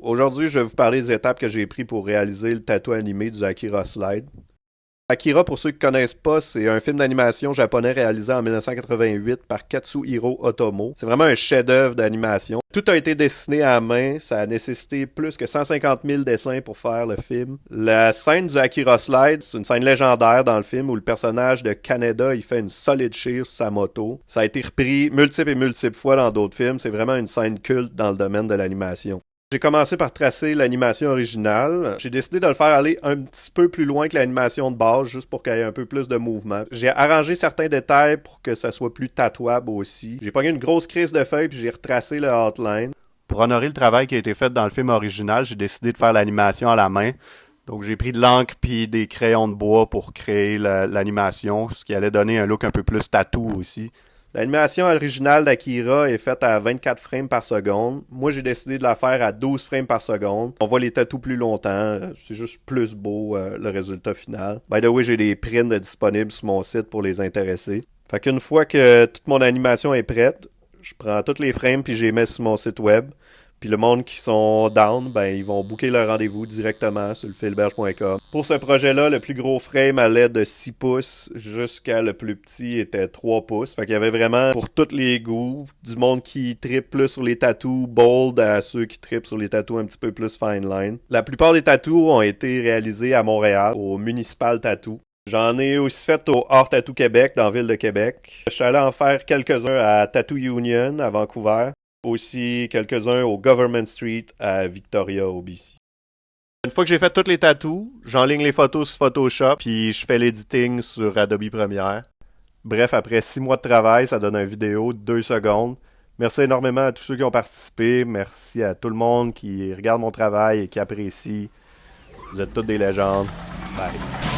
Aujourd'hui, je vais vous parler des étapes que j'ai prises pour réaliser le tatou animé du Akira Slide. Akira, pour ceux qui ne connaissent pas, c'est un film d'animation japonais réalisé en 1988 par Katsuhiro Otomo. C'est vraiment un chef-d'œuvre d'animation. Tout a été dessiné à la main, ça a nécessité plus que 150 000 dessins pour faire le film. La scène du Akira Slide, c'est une scène légendaire dans le film où le personnage de Kaneda, il fait une solide shear sur sa moto. Ça a été repris multiples fois dans d'autres films, c'est vraiment une scène culte dans le domaine de l'animation. J'ai commencé par tracer l'animation originale. J'ai décidé de le faire aller un petit peu plus loin que l'animation de base, juste pour qu'il y ait un peu plus de mouvement. J'ai arrangé certains détails pour que ça soit plus tatouable aussi. J'ai pogné une grosse crise de feuilles puis j'ai retracé le outline. Pour honorer le travail qui a été fait dans le film original, j'ai décidé de faire l'animation à la main. Donc j'ai pris de l'encre puis des crayons de bois pour créer l'animation, ce qui allait donner un look un peu plus tatou aussi. L'animation originale d'Akira est faite à 24 frames par seconde. Moi, j'ai décidé de la faire à 12 frames par seconde. On voit les tatous plus longtemps. C'est juste plus beau, le résultat final. By the way, j'ai des prints disponibles sur mon site pour les intéresser. Fait qu'une fois que toute mon animation est prête, je prends tous les frames puis je les mets sur mon site web. Puis le monde qui sont down, ben ils vont booker leur rendez-vous directement sur le philberge.com. Pour ce projet-là, le plus gros frame allait de 6 pouces jusqu'à le plus petit était 3 pouces. Fait qu'il y avait vraiment pour tous les goûts, du monde qui trippe plus sur les tatous bold à ceux qui trippent sur les tatous un petit peu plus fine line. La plupart des tatous ont été réalisés à Montréal, au Municipal Tattoo. J'en ai aussi fait au Art Tattoo Québec, dans la ville de Québec. Je suis allé en faire quelques-uns à Tattoo Union, à Vancouver. Aussi quelques-uns au Government Street à Victoria, au BC. Une fois que j'ai fait tous les tatous, j'enligne les photos sur Photoshop, puis je fais l'editing sur Adobe Premiere. Bref, après 6 mois de travail, ça donne une vidéo de 2 secondes. Merci énormément à tous ceux qui ont participé. Merci à tout le monde qui regarde mon travail et qui apprécie. Vous êtes toutes des légendes. Bye.